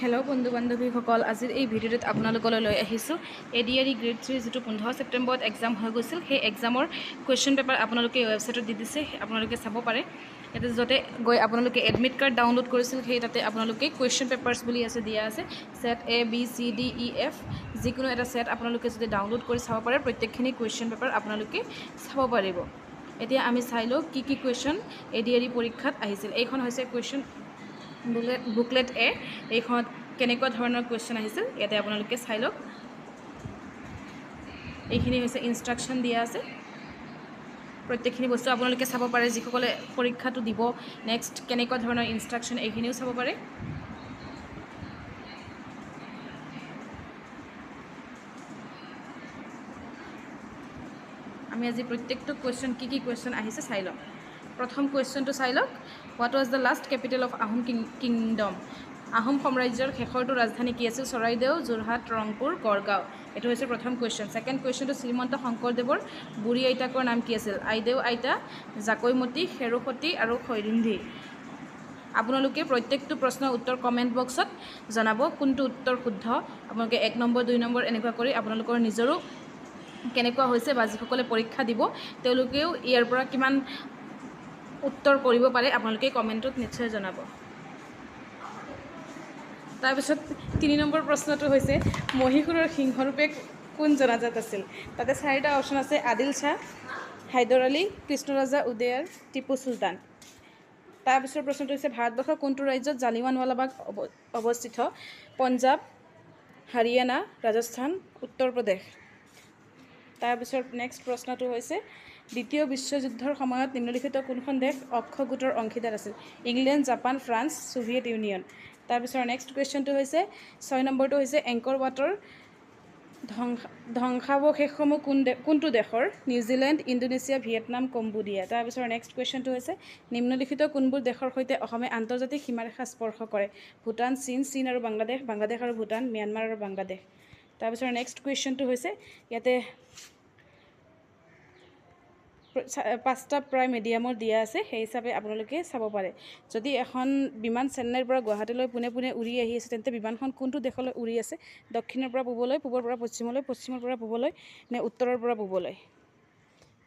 Hello' বন্ধু বান্ধৱীসকল, আজিৰ এই ভিডিঅ'টোত আপোনালোকলৈ লৈ আহিছোঁ ADRE গ্ৰেড 3 যিটো 15 ছেপ্টেম্বৰত এক্সাম হৈ গৈছিল। সেই এক্সামৰ কুৱেশ্যন পেপাৰ আপোনালোকে ৱেবছাইটত দি দিছে, আপোনালোকে চাব পাৰে। ইয়াতে য'তে গৈ আপোনালোকে এডমিট কাৰ্ড ডাউনলোড কৰিছিল, সেই তাতে আপোনালোকে কুৱেশ্যন পেপাৰ্ছ বুলি দিয়া আছে ছেট ABCDEF, যিকোনো এটা ছেট আপোনালোকে যদি ডাউনলোড কৰি চাব পাৰে, প্ৰত্যেকখিনি কুৱেশ্যন পেপাৰ আপোনালোকে চাব পাৰিব। এতিয়া আমি চাই লওঁ কি কি কুৱেশ্যন ADRE পৰীক্ষাত আহিছিল। এইখন হৈছে কুৱেশ্যন বুকলেট এ। এইখনত কেনেকুৱা ধৰণৰ কুৱেশ্যন আহিছিল ইয়াতে আপোনালোকে চাই লওক। এইখিনি হৈছে ইনষ্ট্ৰাকশ্যন দিয়া আছে, প্ৰত্যেকখিনি বস্তু আপোনালোকে চাব পাৰে। যিসকলে পৰীক্ষাটো দিব নেক্সট কেনেকুৱা ধৰণৰ ইনষ্ট্ৰাকশ্যন এইখিনিও চাব পাৰে। আমি আজি প্ৰত্যেকটো কুৱেশ্যন কি কুৱেশ্যন আহিছে চাই লওক। প্ৰথম কুৱেশ্যনটো চাই লওক। What was the last capital of Ahom kingdom? Ahom সাম্ৰাজ্যৰ শেষৰটো ৰাজধানী কি আছিল? চৰাইদেউ, যোৰহাট, ৰংপুৰ, গড়গাঁও। এইটো হৈছে প্ৰথম কুৱেশ্যন। ছেকেণ্ড কুৱেশ্যনটো শ্ৰীমন্ত শংকৰদেৱৰ বুঢ়ী আইতাকৰ নাম কি আছিল? আইদেউ আইতা, জাকৈমতী, খেৰসতী আৰু শৈৰিন্ধী। আপোনালোকে প্ৰত্যেকটো প্ৰশ্নৰ উত্তৰ কমেণ্ট বক্সত জনাব কোনটো উত্তৰ শুদ্ধ। আপোনালোকে 1 নম্বৰ 2 নম্বৰ এনেকুৱা কৰি আপোনালোকৰ নিজৰো কেনেকুৱা হৈছে বা যিসকলে পৰীক্ষা দিব তেওঁলোকেও ইয়াৰ পৰা কিমান উত্তৰ কৰিব পাৰে আপোনালোকে কমেণ্টত নিশ্চয় জনাব। তাৰপিছত 3 নম্বৰ প্ৰশ্নটো হৈছে মহীশূৰৰ সিংহৰূপে কোন জনাজাত আছিল? তাতে 4টা অপশ্যন আছে: আদিল শ্বাহ, হাইদৰ আলী, কৃষ্ণৰজা উদয়াৰ, টিপু চুলতান। তাৰপিছৰ প্ৰশ্নটো হৈছে ভাৰতবৰ্ষৰ কোনটো ৰাজ্যত জালিয়ানৱালাবাগ অৱস্থিত? পঞ্জাৱ, হাৰিয়ানা, ৰাজস্থান, উত্তৰ প্ৰদেশ। তাৰপিছত নেক্সট প্ৰশ্নটো হৈছে দ্বিতীয় বিশ্বযুদ্ধৰ সময়ত নিম্নলিখিত কোনখন দেশ অক্ষগোটৰ অংশীদাৰ আছিল? England, Japan, France, Soviet union. তাৰপিছত নেক্সট কুৱেশ্যনটো হৈছে 6 নম্বৰটো হৈছে এংকৰ ৱাটৰ ধ্বংসাৱশেষসমূহ কোনটো দেশৰ? New Zealand, Indonesia, Vietnam, Cambodia. তাৰপিছত নেক্সট কুৱেশ্যনটো হৈছে নিম্নলিখিত কোনবোৰ দেশৰ সৈতে অসমে আন্তৰ্জাতিক সীমাৰেখা স্পৰ্শ কৰে? ভূটান, চীন আৰু বাংলাদেশ, বাংলাদেশ আৰু ভূটান, ম্যানমাৰ আৰু বাংলাদেশ। তাৰপিছত নেক্সট কুৱেশ্যনটো হৈছে ইয়াতে 5টা প্ৰায় মিডিয়ামৰ দিয়া আছে, সেই হিচাপে আপোনালোকে চাব পাৰে। যদি এখন বিমান চেন্নাইৰ পৰা গুৱাহাটীলৈ পোনে পোনে উৰি আহি আছে, তেন্তে বিমানখন কোনটো দেশলৈ উৰি আছে? দক্ষিণৰ পৰা পূবলৈ, পূবৰ পৰা পশ্চিমলৈ, পশ্চিমৰ পৰা পূবলৈ নে উত্তৰৰ পৰা পূবলৈ?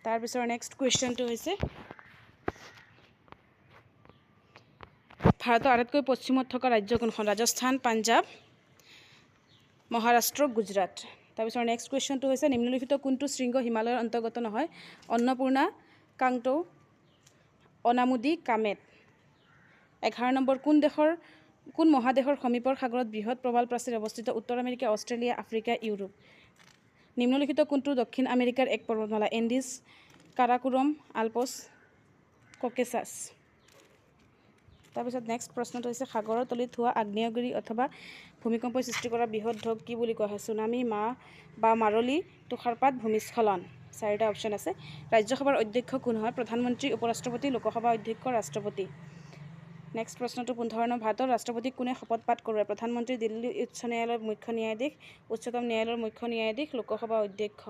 তাৰপিছত নেক্সট কুৱেশ্যনটো হৈছে ভাৰতৰ আটাইতকৈ পশ্চিমত থকা ৰাজ্য কোনখন? ৰাজস্থান, পাঞ্জাৱ, মহাৰাষ্ট্ৰ, গুজৰাট। তাৰপিছত নেক্সট কুৱেশ্যনটো হৈছে নিম্নলিখিত কোনটো শৃংগ হিমালয়ৰ অন্তৰ্গত নহয়? অন্নপূৰ্ণা, কাংটো, অনামুদি, কামেট। 11 নম্বৰ কোন মহাদেশৰ সমীপৰ সাগৰত বৃহৎ প্ৰবাল প্ৰাচীৰ অৱস্থিত? উত্তৰ আমেৰিকা, অষ্ট্ৰেলিয়া, আফ্ৰিকা, ইউৰোপ। নিম্নলিখিত কোনটো দক্ষিণ আমেৰিকাৰ এক পৰ্বতমালা? এণ্ডিজ, কাৰাকোৰম, আলপছ, ককেছাছ। তাৰপিছত নেক্সট প্ৰশ্নটো হৈছে সাগৰৰ তলিত হোৱা আগ্নেয়গিৰি অথবা ভূমিকম্পই সৃষ্টি কৰা বৃহৎ ঢৌ কি বুলি কোৱা হয়? ছুনামি, বা মাৰলী, তুষাৰপাত, ভূমিস্খলন। 4টা অপশ্যন আছে। ৰাজ্যসভাৰ অধ্যক্ষ কোন হয়? প্ৰধানমন্ত্ৰী, উপৰাষ্ট্ৰপতি, লোকসভা অধ্যক্ষ, ৰাষ্ট্ৰপতি। নেক্সট প্ৰশ্নটো 15 নম্বৰ ভাৰতৰ ৰাষ্ট্ৰপতিক কোনে শপত পাঠ কৰোৱায়? প্ৰধানমন্ত্ৰী, দিল্লী উচ্চ ন্যায়ালয়ৰ মুখ্য ন্যায়াধীশ, উচ্চতম ন্যায়ালয়ৰ মুখ্য ন্যায়াধীশ, লোকসভা অধ্যক্ষ।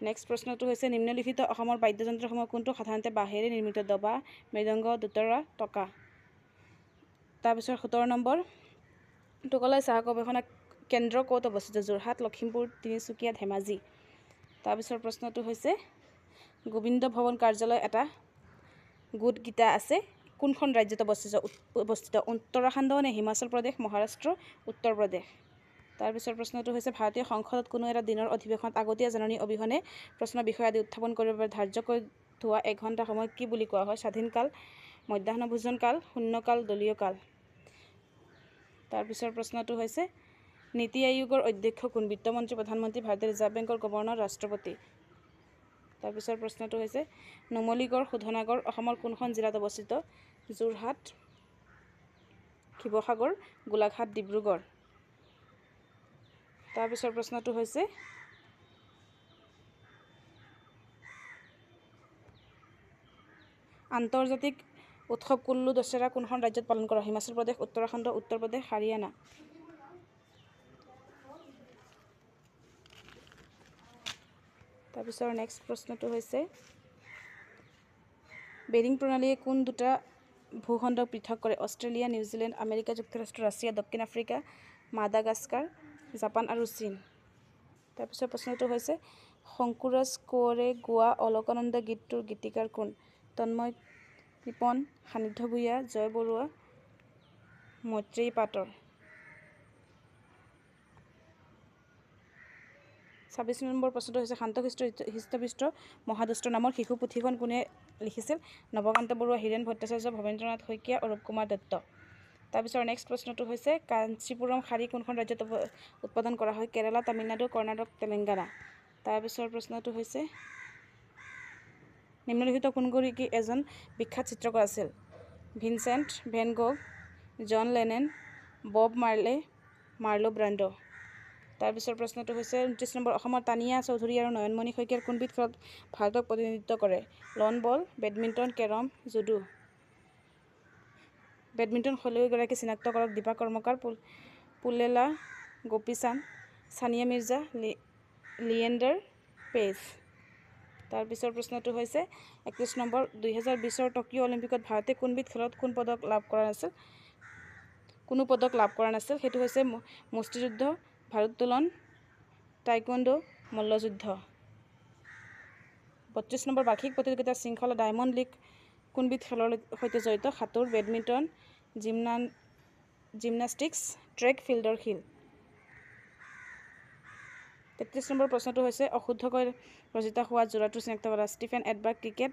নেক্সট প্ৰশ্নটো হৈছে নিম্নলিখিত অসমৰ বাদ্যযন্ত্ৰসমূহ কোনটো সাধাৰণতে বাঁহেৰে নিৰ্মিত? দবা, মৃদংগ, দোতাৰা, টকা। তাৰপিছত 17 নম্বৰ টোকলাই চাহ গৱেষণা কেন্দ্ৰ ক'ত অৱস্থিত? যোৰহাট, লখিমপুৰ, তিনিচুকীয়া, ধেমাজি। তাৰপিছৰ প্ৰশ্নটো হৈছে গোবিন্দ ভৱন কাৰ্যালয় এটা গোটগীতা আছে কোনখন ৰাজ্যত অৱস্থিত? উত্তৰাখণ্ড নে হিমাচল প্ৰদেশ, মহাৰাষ্ট্ৰ, উত্তৰ প্ৰদেশ। তাৰপিছৰ প্ৰশ্নটো হৈছে ভাৰতীয় সংসদত কোনো এটা দিনৰ অধিৱেশনত আগতীয়া জাননী অবিহনে প্ৰশ্ন বিষয় আদি উত্থাপন কৰিবৰ বাবে ধাৰ্য কৰি থোৱা 1 ঘণ্টা সময় কি বুলি কোৱা হয়? স্বাধীন কাল, মধ্যাহ্নভোজন কাল, শূন্যকাল, দলীয় কাল। তাৰপিছৰ প্ৰশ্নটো হৈছে নীতি আয়োগৰ অধ্যক্ষ কোন? বিত্তমন্ত্ৰী, প্ৰধানমন্ত্ৰী, ভাৰতীয় ৰিজাৰ্ভ বেংকৰ গভৰ্ণৰ, ৰাষ্ট্ৰপতি। তাৰপিছৰ প্ৰশ্নটো হৈছে নুমলীগড় শোধনাগাৰ অসমৰ কোনখন জিলাত অৱস্থিত? যোৰহাট, শিৱসাগৰ, গোলাঘাট, ডিব্ৰুগড়। তাৰপিছৰ প্ৰশ্নটো হৈছে আন্তৰ্জাতিক উৎসৱ কুল্লু দশেৰা কোনখন ৰাজ্যত পালন কৰা? হিমাচল প্ৰদেশ, উত্তৰাখণ্ড, উত্তৰ প্ৰদেশ, হাৰিয়ানা। তাৰপিছৰ নেক্সট প্ৰশ্নটো হৈছে বেৰিং প্ৰণালীয়ে কোন দুটা ভূখণ্ডক পৃথক কৰে? অষ্ট্ৰেলিয়া, নিউজিলেণ্ড, আমেৰিকা যুক্তৰাষ্ট্ৰ, ৰাছিয়া, দক্ষিণ আফ্ৰিকা, মাদাগাস্কাৰ, জাপান আৰু চীন। তাৰপিছত প্ৰশ্নটো হৈছে শংকুৰাজ কোঁৱৰে গোৱা অলকানন্দা গীতটোৰ গীতিকাৰ কোন? তন্ময় কৃপন, সান্নিধ্য ভূঞা, জয় বৰুৱা, মৈত্ৰেয়ী পাটৰ। 26 নম্বৰ প্ৰশ্নটো হৈছে শান্তশিষ্ট হৃষ্টপুষ্ট মহাদুষ্ট নামৰ শিশু পুথিখন কোনে লিখিছিল? নৱকান্ত বৰুৱা, হীৰেণ ভট্টাচাৰ্য, ভৱেন্দ্ৰনাথ শইকীয়া, অৰূপ কুমাৰ দত্ত। তাৰপিছত নেক্সট প্ৰশ্নটো হৈছে কাঞ্চীপুৰম শাৰী কোনখন ৰাজ্যত উৎপাদন কৰা হয়? কেৰালা, তামিলনাডু, কৰ্ণাটক, তেলেংগানা। তাৰপিছৰ প্ৰশ্নটো হৈছে নিম্নলিখিত কোনগৰাকী এজন বিখ্যাত চিত্ৰকৰ আছিল? ভিনচেণ্ট ভেন গঘ, জন লেনেন, বব মাৰ্লে, মাৰ্লো ব্ৰাণ্ডো। তাৰপিছৰ প্ৰশ্নটো হৈছে 29 নম্বৰ অসমৰ তানিয়া চৌধুৰী আৰু নয়নমণি শইকীয়াৰ কোনবিধ খেলত ভাৰতক প্ৰতিনিধিত্ব কৰে? Lawn ball, badminton, carrom, judo. Badminton খেলুৱৈগৰাকী চিনাক্ত কৰক। দীপা কৰ্মকাৰ, পুল্লেলা গোপীচান্দ, ছানিয়া মিৰ্জা, লিয়েণ্ডাৰ পেজ। তাৰপিছৰ প্ৰশ্নটো হৈছে 31 নম্বৰ 2020 টকিঅ' অলিম্পিকত ভাৰতে কোনবিধ খেলত কোনো পদক লাভ কৰা নাছিল? সেইটো হৈছে মুষ্টিযুদ্ধ, ভাৰোত্তোলন, টাইকোৱাণ্ডো, মল্লযুদ্ধ। 32 নম্বৰ বাৰ্ষিক প্ৰতিযোগিতাৰ শৃংখলা ডায়মণ্ড লীগ কোনবিধ খেলৰ সৈতে জড়িত? সাঁতোৰ, বেডমিণ্টন, জিমনাষ্টিক্স, ট্ৰেক, ফিল্ডৰ খেল। 33 নম্বৰ প্ৰশ্নটো হৈছে অশুদ্ধকৈ ৰচিত হোৱা যোৰাটো চিনাক্ত কৰা। Stephen এডবাৰ্গ cricket,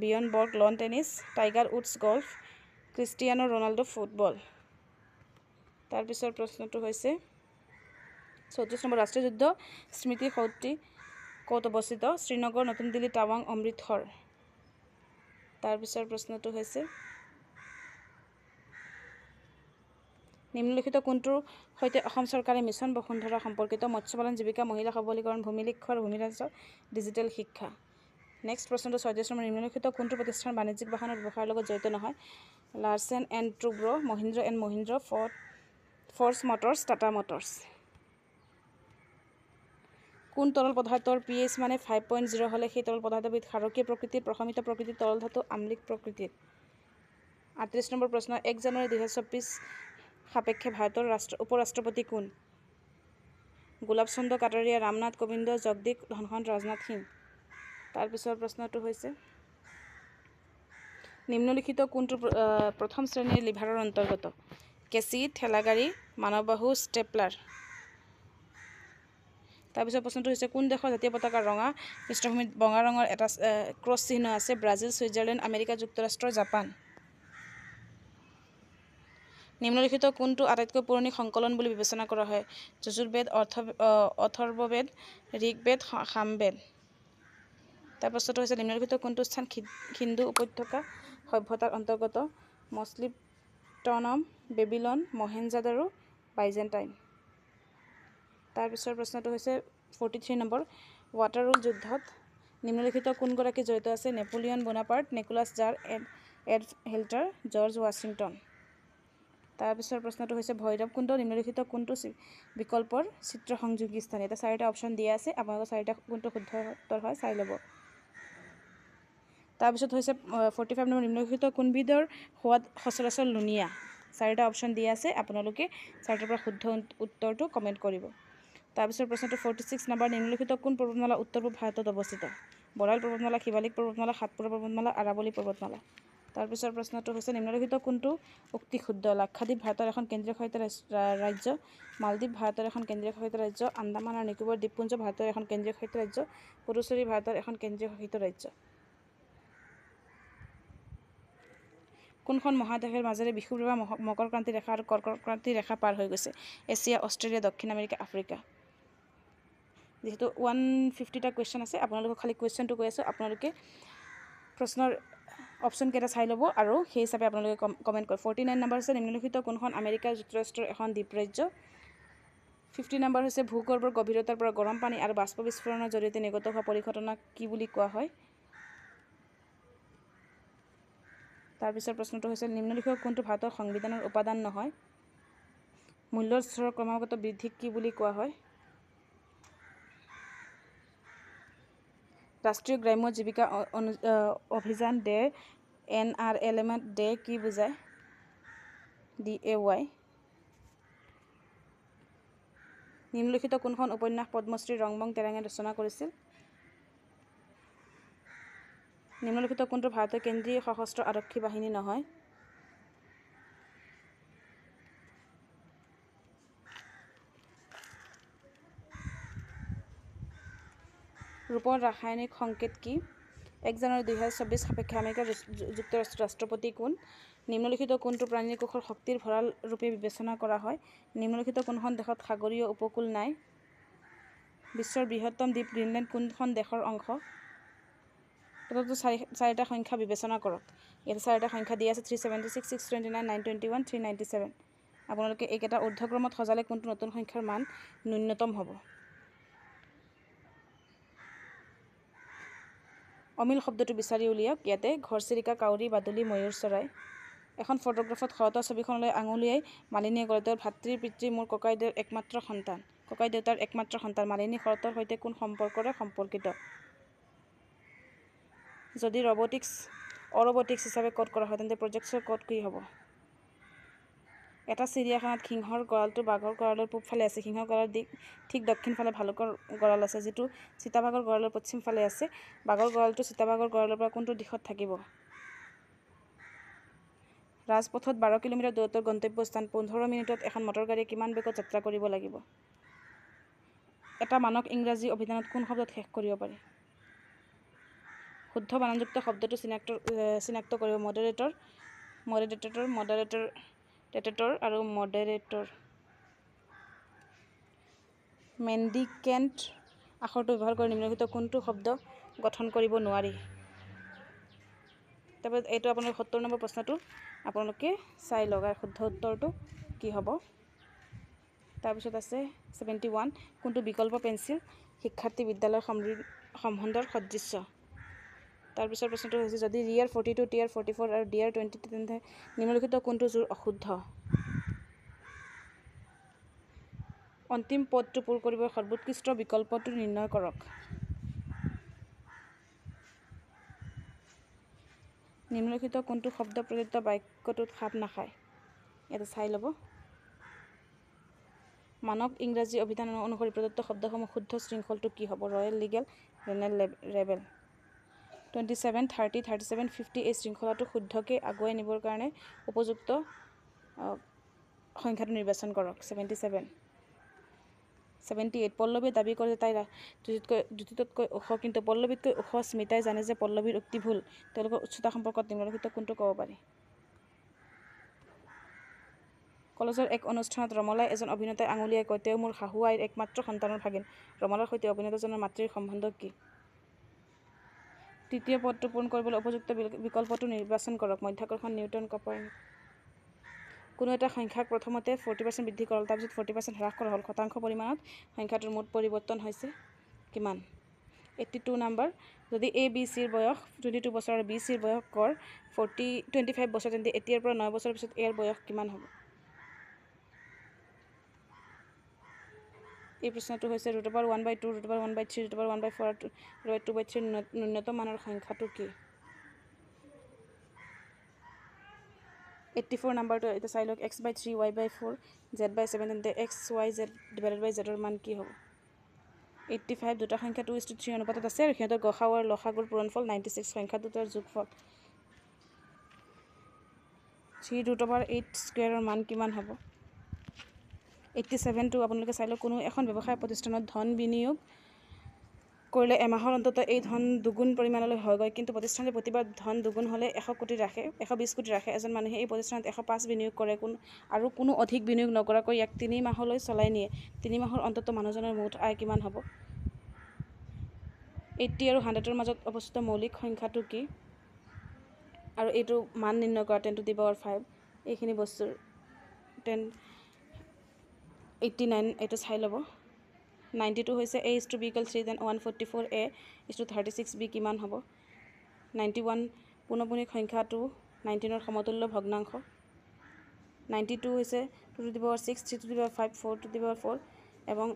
Bjorn Borg lawn tennis, Tiger Woods golf, Cristiano Ronaldo football. তাৰপিছৰ প্ৰশ্নটো হৈছে 34 নম্বৰ ৰাষ্ট্ৰীয় যুদ্ধ স্মৃতি সৌধটি ক'ত অৱস্থিত? শ্ৰীনগৰ, নতুন দিল্লী, টাৱাং, অমৃতসৰ। তাৰপিছৰ প্ৰশ্নটো হৈছে নিম্নলিখিত কোনটোৰ সৈতে অসম চৰকাৰে মিছন বসুন্ধৰা সম্পৰ্কিত? মৎস্য পালন, জীৱিকা, মহিলা সবলীকৰণ, ভূমি লিক্ষণ, ভূমি ৰাজস্ব, ডিজিটেল শিক্ষা। নেক্সট প্ৰশ্নটো 36 নম্বৰ নিম্নলিখিত কোনটো প্ৰতিষ্ঠান বাণিজ্যিক বাহনৰ ব্যৱসায়ৰ লগত জড়িত নহয়? Larsen and Toubro, Mahindra and Mahindra, Force Motors, Tata Motors. কোন তৰল পদাৰ্থৰ pH মানে 5.0 হ'লে সেই তৰল পদাৰ্থবিধ ক্ষাৰকীয় প্ৰকৃতিৰ, প্ৰশমিত প্ৰকৃতিৰ, তৰল ধাতু, আম্লিক প্ৰকৃতিৰ। 38 নম্বৰ প্ৰশ্ন 1 জানুৱাৰী 2024 সাপেক্ষে ভাৰতৰ উপৰাষ্ট্ৰপতি কোন? গোলাব চন্দ্ৰ কাটাৰিয়া, ৰামনাথ কোবিন্দ, জগদীপ ধনখড়, ৰাজনাথ সিং। তাৰপিছৰ প্ৰশ্নটো হৈছে নিম্নলিখিত কোনটো প্ৰথম শ্ৰেণীৰ লিভাৰৰ অন্তৰ্গত? কেঁচি, ঠেলাগাড়ী, মানৱবাহু, ষ্টেপলাৰ। তাৰপিছত প্ৰশ্নটো হৈছে কোন দেশৰ জাতীয় পতাকাৰ ৰঙা পৃষ্ঠভূমিত বগা ৰঙৰ এটা ক্ৰছ চিহ্ন আছে? ব্ৰাজিল, ছুইজাৰলেণ্ড, আমেৰিকা যুক্তৰাষ্ট্ৰ, জাপান। নিম্নলিখিত কোনটো আটাইতকৈ পুৰণি সংকলন বুলি বিবেচনা কৰা হয়? যজুৰ্বেদ, অথৰ্ববেদ, ঋগ্বেদ, সামবেদ। তাৰপাছতো হৈছে নিম্নলিখিত কোনটো স্থান সিন্ধু উপত্যকা সভ্যতাৰ অন্তৰ্গত? Mesopotamia, Babylon, Mohenjodaro, Byzantine. তাৰপিছৰ প্ৰশ্নটো হৈছে 43 নম্বৰ ৱাটাৰলু যুদ্ধত নিম্নলিখিত কোনগৰাকী জড়িত আছে? নেপোলিয়ন বোনাপাৰ্ট, নিকোলাছ জাৰ, এডল্ফ হিটলাৰ, জৰ্জ ৱাশ্বিংটন। তাৰপিছৰ প্ৰশ্নটো হৈছে ভৈৰৱকুণ্ড নিম্নলিখিত কোনটো বিকল্পৰ চিত্ৰ সংযোগী স্থান? এটা 4টা অপশ্যন দিয়া আছে, আপোনালোকৰ 4টা কোনটো শুদ্ধ উত্তৰ হয় চাই ল'ব। তাৰপিছত হৈছে 45 নম্বৰ নিম্নলিখিত কোনবিধৰ সোৱাদ সচৰাচৰ লুণীয়া? 4টা অপশ্যন দিয়া আছে, আপোনালোকে 4টাৰ পৰা শুদ্ধ উত্তৰটো কমেণ্ট কৰিব। তাৰপিছৰ প্ৰশ্নটো 46 নম্বৰ নিম্নলিখিত কোন পৰ্বতমালা উত্তৰ পূব ভাৰতত অৱস্থিত? বৰাইল পৰ্বতমালা, শিৱালিক পৰ্বতমালা, সাতপুৰা পৰ্বতমালা, আৰাৱলী পৰ্বতমালা। তাৰপিছৰ প্ৰশ্নটো হৈছে নিম্নলিখিত কোনটো উক্তি শুদ্ধ? লাক্ষাদ্বীপ ভাৰতৰ এখন কেন্দ্ৰীয় শাসিত ৰাজ্য, মালদ্বীপ ভাৰতৰ এখন কেন্দ্ৰীয় শাসিত ৰাজ্য, আন্দামান আৰু নিকোবৰ দ্বীপপুঞ্জ ভাৰতৰ এখন কেন্দ্ৰীয় শাসিত ৰাজ্য, পুডুচেৰী ভাৰতৰ এখন কেন্দ্ৰীয় শাসিত ৰাজ্য। কোনখন মহাদেশৰ মাজেৰে বিষুৱ ৰেখা, মকৰ ক্ৰান্তি ৰেখা আৰু কৰ্কট ক্ৰান্তি ৰেখা পাৰ হৈ গৈছে? এছিয়া, অষ্ট্ৰেলিয়া, দক্ষিণ আমেৰিকা, আফ্ৰিকা। যিহেতু 150টা কুৱেশ্যন আছে, আপোনালোকক খালী কুৱেশ্যনটো কৈ আছোঁ, আপোনালোকে প্ৰশ্নৰ অপশ্যন কেইটা চাই ল'ব আৰু সেই হিচাপে আপোনালোকে কমেণ্ট কৰিব। 49 নম্বৰ হৈছে নিম্নলিখিত কোনখন আমেৰিকা যুক্তৰাষ্ট্ৰৰ এখন দ্বীপৰাজ্য? 50 নম্বৰ হৈছে ভূগৰ্ভৰ গভীৰতাৰ পৰা গৰম পানী আৰু বাষ্প বিস্ফোৰণৰ জৰিয়তে নিৰ্গত হোৱা পৰিঘটনাক কি বুলি কোৱা হয়? তাৰপিছৰ প্ৰশ্নটো হৈছে নিম্নলিখিত কোনটো ভাৰতৰ সংবিধানৰ উপাদান নহয়? মূল্যৰ স্তৰৰ ক্ৰমাগত বৃদ্ধিক কি বুলি কোৱা হয়? ৰাষ্ট্ৰীয় গ্ৰাম্য জীৱিকা অভিযান NR ডে কি বুজায় DAY নিম্নলিখিত কোনখন উপন্যাস পদ্মশ্ৰী ৰংমং তেৰেঙে ৰচনা কৰিছিল নিম্নলিখিত কোনটো ভাৰতীয় কেন্দ্ৰীয় সশস্ত্ৰ আৰক্ষী বাহিনী নহয় ৰূপৰ ৰাসায়নিক সংকেত কি 1 জানুৱাৰী 2024 সাপেক্ষে আমেৰিকা যুক্তৰাষ্ট্ৰৰ ৰাষ্ট্ৰপতি কোন নিম্নলিখিত কোনটো প্ৰাণীৰ কোষৰ শক্তিৰ ভঁৰাল ৰূপে বিবেচনা কৰা হয় নিম্নলিখিত কোনখন দেশত সাগৰীয় উপকূল নাই বিশ্বৰ বৃহত্তম দ্বীপ গ্ৰীণলেণ্ড কোনখন দেশৰ অংশ তথাপিও চাৰিটা সংখ্যা বিবেচনা কৰক ইয়াতে চাৰিটা সংখ্যা দিয়া আছে 376 629 921 397 আপোনালোকে এইকেইটা ঊৰ্ধ্বক্ৰমত সজালে কোনটো নতুন সংখ্যাৰ মান ন্যূনতম হ'ব অমিল শব্দটো বিচাৰি উলিয়াওক ইয়াতে ঘৰচিৰিকা কাউৰী বাদুলি ময়ূৰ চৰাই এখন ফটোগ্ৰাফত শৰতৰ ছবিখনলৈ আঙুলিয়াই মালিনীয়ে ক'লে তেওঁৰ ভাতৃ পিতৃ মোৰ ককাইদেউৰ একমাত্ৰ সন্তান মালিনী শৰতৰ সৈতে কোন সম্পৰ্কৰে সম্পৰ্কিত যদি অৰবটিক্স হিচাপে কোড কৰা হয় তেন্তে প্ৰজেক্টৰ কোড কি হ'ব এটা চিৰিয়াখানাত সিংহৰ গঁৰালটো বাঘৰ গঁৰালৰ পূবফালে আছে সিংহৰ গঁৰালৰ দিশ ঠিক দক্ষিণফালে ভালুকৰ গঁৰাল আছে যিটো চিতাবাঘৰ গঁৰালৰ পশ্চিমফালে আছে বাঘৰ গঁৰালটো চিতাবাঘৰ গঁৰালৰ পৰা কোনটো দিশত থাকিব ৰাজপথত 12 কিলোমিটাৰ দূৰত্বৰ গন্তব্যস্থান 15 মিনিটত এখন মটৰগাড়ীয়ে কিমান বেগত যাত্ৰা কৰিব লাগিব এটা মানক ইংৰাজী অভিধানত কোন শব্দত শেষ কৰিব পাৰি শুদ্ধ বানানযুক্ত শব্দটো চিনাক্ত কৰিব মডাৰেটৰ আৰু মডাৰেটৰ মেণ্ডিকেণ্ট আখৰটো ব্যৱহাৰ কৰি নিম্নলিখিত কোনটো শব্দ গঠন কৰিব নোৱাৰি তাৰপৰা এইটো আপোনালোকে 70 নম্বৰ প্ৰশ্নটো আপোনালোকে চাই লগাৰ শুদ্ধ উত্তৰটো কি হ'ব তাৰপিছত আছে 71 কোনটো বিকল্প পেন্সিল শিক্ষাৰ্থী বিদ্যালয় সম্বন্ধৰ সদৃশ্য তাৰপিছৰ প্ৰশ্নটো হৈছে যদি ৰিয়াৰ 42 টিয়াৰ 44 আৰু ডিয়াৰ 20 তেন্তে নিম্নলিখিত কোনটো জোৰ অশুদ্ধ অন্তিম পদটো পূৰ কৰিবলৈ সৰ্বোৎকৃষ্ট বিকল্পটো নিৰ্ণয় কৰক নিম্নলিখিত কোনটো শব্দ প্ৰদত্ত বাক্যটোত খাপ নাখায় ইয়াতে চাই ল'ব মানক ইংৰাজী অভিধান অনুসৰি প্ৰদত্ত শব্দসমূহ শুদ্ধ শৃংখলটো কি হ'ব ৰয়েল লিগেল ৰেবেল 27 30 37 50 এই শৃংখলাটো শুদ্ধকৈ আগুৱাই নিবৰ কাৰণে উপযুক্ত সংখ্যাটো নিৰ্বাচন কৰক 78 পল্লৱীয়ে দাবী কৰে যে তাই দ্যুতিতকৈ ওখ কিন্তু পল্লৱীতকৈ ওখ স্মিতাই জানে যে পল্লৱীৰ উক্তি ভুল তেওঁলোকৰ উচ্চতা সম্পৰ্কত নিম্নলিখিত কোনটো ক'ব পাৰি কলেজৰ এক অনুষ্ঠানত ৰমলাই এজন অভিনেতাই আঙুলিয়াই কয় তেওঁ মোৰ শাহু আইৰ একমাত্ৰ সন্তানৰ ভাগিন ৰমলাৰ সৈতে অভিনেতাজনৰ মাতৃৰ সম্বন্ধ কি তৃতীয় পদটো পূৰণ কৰিবলৈ উপযুক্ত বিকল্পটো নিৰ্বাচন কৰক মধ্যাকৰ্ষণ নিউটন কপাৰ্নিকাছ কোনো এটা সংখ্যাক প্ৰথমতে 40% বৃদ্ধি কৰা হ'ল তাৰপিছত 40% হ্ৰাস কৰা হ'ল শতাংশ পৰিমাণত সংখ্যাটোৰ মুঠ পৰিৱৰ্তন হৈছে কিমান 82 নম্বৰ যদি এ বি চিৰ বয়স 22 বছৰ আৰু বি চিৰ বয়স গড় 25 বছৰ তেন্তে এতিয়াৰ পৰা 9 বছৰৰ পিছত এৰ বয়স কিমান হ'ব এই প্ৰশ্নটো হৈছে √1/2 √1/3 √1/4 √2/3 ন্যূনতম মানৰ সংখ্যাটো কি 84 নম্বৰটো এটা চাই লওক x/3 y/4 z/7 তেন্তে x y z / z ৰ মান কি হ'ব 85 দুটা সংখ্যা 2:3 অনুপাতত আছে আৰু সিহঁতৰ গসাগু আৰু লসাগুৰ পূৰণফল 96 সংখ্যা দুটাৰ যোগফল 3√8 স্কুৱেৰৰ মান কিমান হ'ব 87টো আপোনালোকে চাই লওক কোনো এখন ব্যৱসায় প্ৰতিষ্ঠানত ধন বিনিয়োগ কৰিলে এমাহৰ অন্তত এই ধন দুগুণ পৰিমাণলৈ হয়গৈ কিন্তু প্ৰতিষ্ঠানটোৱে প্ৰতিবাৰ ধন দুগুণ হ'লে 120 কোটি ৰাখে এজন মানুহে এই প্ৰতিষ্ঠানত 105 বিনিয়োগ কৰে আৰু কোনো অধিক বিনিয়োগ নকৰাকৈ ইয়াক 3 মাহলৈ চলাই নিয়ে 3 মাহৰ অন্তত মানুহজনৰ মুঠ আয় কিমান হ'ব 80 আৰু 100ৰ মাজত অৱস্থিত মৌলিক সংখ্যাটো কি আৰু এইটো মান নিৰ্ণয় কৰা 10⁵ এইখিনি বস্তুৰ 89 এইটো চাই ল'ব 92 হৈছে a is to b equal 3 then 144a is to 36b কিমান হ'ব 91 পূৰ্ণপূৰ্ণিক সংখ্যাটো 19ৰ সমতুল্য ভগ্নাংশ 92 হৈছে 2⁶ 3⁵ 4⁴ এবং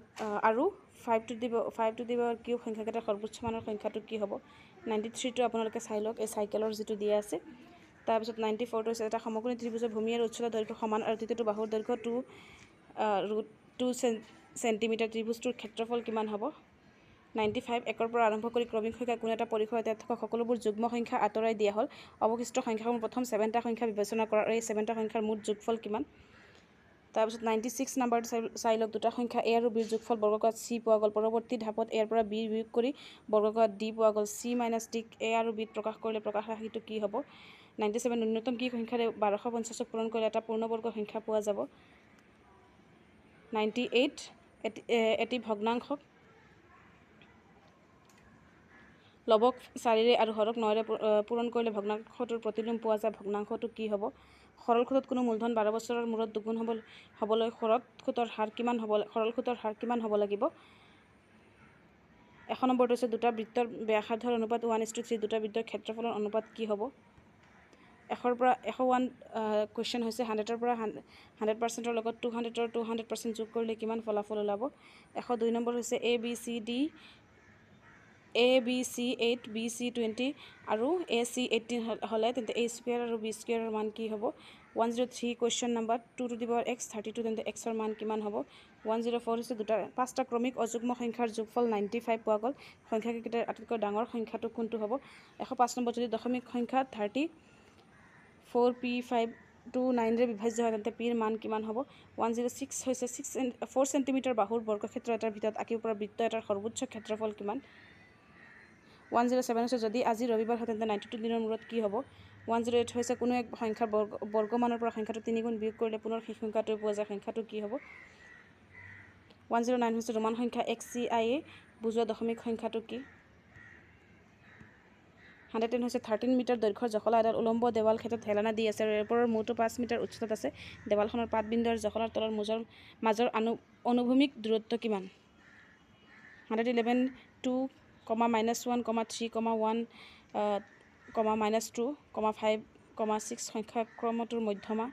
আৰু 5⁵³ সংখ্যাকেইটাৰ সৰ্বোচ্চ মানৰ সংখ্যাটো কি হ'ব 93টো আপোনালোকে চাই লওক এই চাইকেলৰ যিটো দিয়া আছে তাৰপিছত 94টো হৈছে এটা সমকোণী ত্ৰিভুজৰ ভূমি আৰু উচ্চতা দৈৰ্ঘ্য সমান আৰু তৃতীয়টো বাহুৰ দৈৰ্ঘ্য 2√2 চেণ্টিমিটাৰ। ত্ৰিভুজটোৰ ক্ষেত্ৰফল কিমান হ'ব? 95 1ৰ পৰা আৰম্ভ কৰি ক্ৰমিক সংখ্যা কোনো এটা পৰিসৰত থকা সকলোবোৰ যুগ্ম সংখ্যা আঁতৰাই দিয়া হ'ল। অৱশিষ্ট সংখ্যাসমূহ প্ৰথম 7টা সংখ্যা বিবেচনা কৰা আৰু এই 7টা সংখ্যাৰ মুঠ যোগফল কিমান? তাৰপিছত 96 নাম্বাৰটো চাই লওক। দুটা সংখ্যা a আৰু b ৰ যোগফল বৰ্গকোণত c পোৱা গ'ল। পৰৱৰ্তী ধাপত a ৰ পৰা b বিয়োগ কৰি বৰ্গকোণত d পোৱা গ'ল। c - d ক a আৰু b ত প্ৰকাশ কৰিলে প্ৰকাশ ৰাশিটো কি হ'ব? 97 ন্যূনতম কি সংখ্যাৰে 1250ক পূৰণ কৰিলে এটা পূৰ্ণবৰ্গ সংখ্যা পোৱা যাব? 98 এটি ভগ্নাংশক লৱক 4ৰে আৰু হৰক 9ৰে পূৰণ কৰিলে ভগ্নাংশটোৰ প্ৰতিলোম পোৱা যায়। ভগ্নাংশটো কি হ'ব? সৰল সুতত কোনো মূলধন 12 বছৰৰ মূৰত দুগুণ হ'বলৈ সৰল সুতৰ হাৰ কিমান হ'ব লাগিব? 1 নম্বৰটো হৈছে দুটা বৃত্তৰ ব্যাসাৰ্ধৰ অনুপাত 1:3। দুটা বৃত্তৰ ক্ষেত্ৰফলৰ অনুপাত কি হ'ব? 100ৰ পৰা 101 কুৱেশ্যন হৈছে 100ৰ পৰা 100%ৰ লগত 200ৰ 200% যোগ কৰিলে কিমান ফলাফল ওলাব? 102 নম্বৰ হৈছে ABC 8 BC 20 আৰু AC 18 হ'লে তেন্তে a স্কুৱেৰ আৰু b স্কুৱেৰৰ মান কি হ'ব? 103 question number 2 to the power x 32 তেন্তে x ৰ মান কিমান হ'ব? 104 হৈছে পাঁচটা ক্ৰমিক অযুগ্ম সংখ্যাৰ যোগফল 95 পোৱা গ'ল। সংখ্যাকেইটাৰ আটাইতকৈ ডাঙৰ সংখ্যাটো কোনটো হ'ব? 105 নম্বৰ যদি দশমিক সংখ্যা 34p5 to 9ৰে বিভাজ্য হয় তেন্তে p ৰ মান কিমান হ'ব? 106 হৈছে 4 চেণ্টিমিটাৰ বাহুৰ বৰ্গক্ষেত্ৰ এটাৰ ভিতৰত আঁকিব পৰা বৃত্ত এটাৰ সৰ্বোচ্চ ক্ষেত্ৰফল কিমান? 107 হৈছে যদি আজি ৰবিবাৰ হয় তেন্তে 92 দিনৰ মূৰত কি হ'ব? 108 হৈছে কোনো এক সংখ্যাৰ বৰ্গমানৰ পৰা সংখ্যাটো 3 গুণ বিয়োগ কৰিলে পুনৰ সেই সংখ্যাটোৱে পোৱা যায়। সংখ্যাটো কি হ'ব? 109 হৈছে ৰোমান সংখ্যা XCIA বুজোৱা দশমিক সংখ্যাটো কি? 110 হৈছে 13 মিটাৰ দৈৰ্ঘ্যৰ জখলা এডাল উলম্ব দেৱাল ক্ষেত্ৰত হেলনা দি আছে আৰু এৰপৰৰ মূৰটো 5 মিটাৰ উচ্চতাত আছে। দেৱালখনৰ পাতবিন্দু আৰু জখলাৰ তলৰ মাজৰ অনুভূমিক দূৰত্ব কিমান? 111 2, -1, -3, -1, -2, -5, -6 সংখ্যাক্ৰমটোৰ মধ্যমা?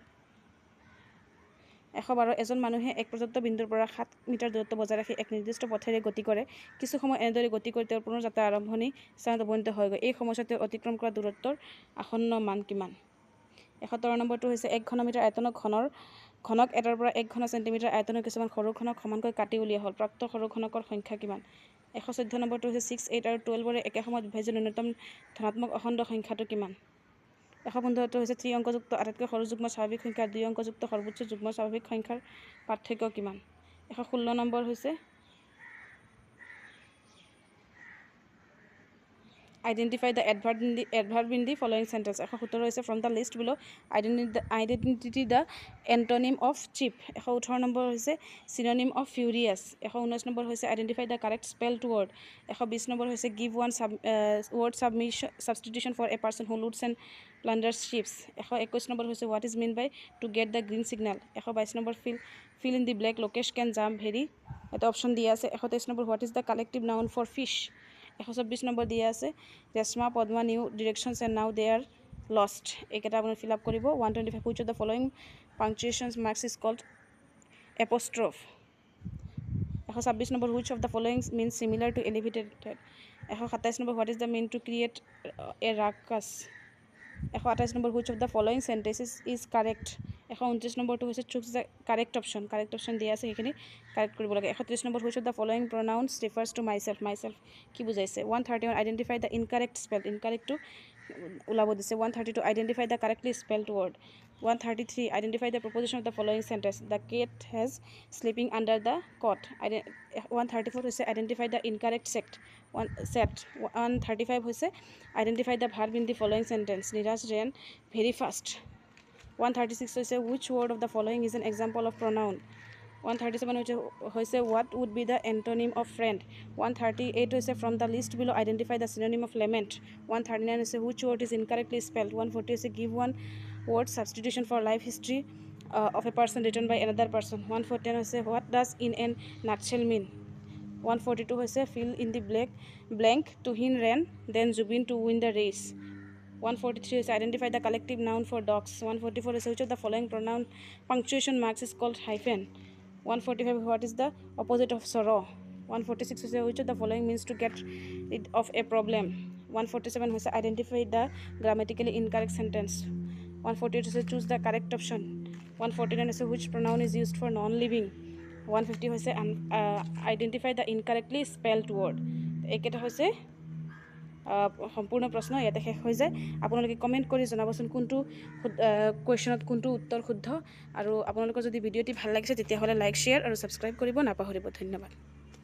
112 এজন মানুহে এক প্ৰদত্ত বিন্দুৰ পৰা 7 মিটাৰ দূৰত্ব বজাই ৰাখি এক নিৰ্দিষ্ট পথেৰে গতি কৰে। কিছু সময় এনেদৰে গতি কৰি তেওঁৰ পুনৰ যাত্ৰাৰ আৰম্ভণি স্থানত উপনীত হয়গৈ। এই সময়ছোৱাত তেওঁ অতিক্ৰম কৰা দূৰত্বৰ আসন্ন মান কিমান? 113 নম্বৰটো হৈছে 1 ঘনমিটাৰ আয়তনৰ ঘনক এটাৰ পৰা 1 ঘন চেণ্টিমিটাৰ আয়তনৰ কিছুমান সৰু ঘনক সমানকৈ কাটি উলিওৱা হ'ল। প্ৰাপ্ত সৰু ঘনকৰ সংখ্যা কিমান? 114 নম্বৰটো হৈছে 6, 8 আৰু 12ৰে একে সময়ত বিভাজ্য ন্যূনতম ধনাত্মক অখণ্ড সংখ্যাটো কিমান? 115টো হৈছে 3 অংকযুক্ত আটাইতকৈ সৰু যুগ্ম স্বাভাৱিক সংখ্যা আৰু 2 অংকযুক্ত সৰ্বোচ্চ যুগ্ম স্বাভাৱিক সংখ্যাৰ পাৰ্থক্য কিমান? 116 নম্বৰ হৈছে Identify the adverb in the following sentence. 117 হৈছে from the list below identity the antonym of cheap. 118 number হৈছে synonym of furious. 119 নম্বৰ হৈছে identify the correct spelled word. 120 number হৈছে give one word substitution for a person who loots and plunders ships. 121 number হৈছে what is meant by to get the green signal. 122 number fill in the blank Lokesh can jump very এটা option দিয়া আছে। 123 number what is the collective noun for fish. 124 number দিয়া আছে Reshma Padma new ডিৰেকশ্যনছ and নাও দে R lost. এইকেইটা আপুনি fill up কৰিব। 125 which of the following punctuation marks is called apostrophe. 126 number which of the following means similar to elevated. 127 number what is the mean to create a ruckus. 128 number which of the following sentences is correct. 129 নম্বৰটো হৈছে choose the correct option দিয়া আছে সেইখিনি correct কৰিব লাগে। 130 number which of the following pronouns refers to myself কি বুজাইছে? 131 identify the incorrect spell incorrectটো ওলাব দিছে। 132 identify the correctly spelled word. 133 identify the proposition of the following sentence. The cat has sleeping under the cot. 134 হৈছে identify the incorrect set. 135 হৈছে identify the verb in the following sentence. Niraj ran very fast. 136 হৈছে which word of the following is an example of pronoun. 137 হৈছে what would be the antonym of friend. 138 হৈছে from the list below identify the synonym of lament. 139 হৈছে which word is incorrectly spelled. 140 হৈছে give one word substitution for life history of a person written by another person. 141 হৈছে what does in a nutshell mean. 142 হৈছে fill in the blank Tuhin ran then Zubin to win the race. 143 is identify the collective noun for dogs. 144 is which of the following pronoun punctuation marks is called hyphen. 145 what is the opposite of sorrow. 146 is which of the following means to get rid of a problem. 147 is identify the grammatically incorrect sentence. 148 হৈছে choose the correct option 149 হৈছে which pronoun is used for non living 150 হৈছে identify the incorrectly spelled word এইকেইটা হৈছে সম্পূৰ্ণ প্ৰশ্ন ইয়াতে শেষ হৈ যায় আপোনালোকে কমেণ্ট কৰি জনাবচোন কোনটো কুৱেশ্যনত কোনটো উত্তৰ শুদ্ধ আৰু আপোনালোকৰ যদি ভিডিঅ'টি ভাল লাগিছে তেতিয়াহ'লে লাইক শ্বেয়াৰ আৰু ছাবস্ক্ৰাইব কৰিব নাপাহৰিব ধন্যবাদ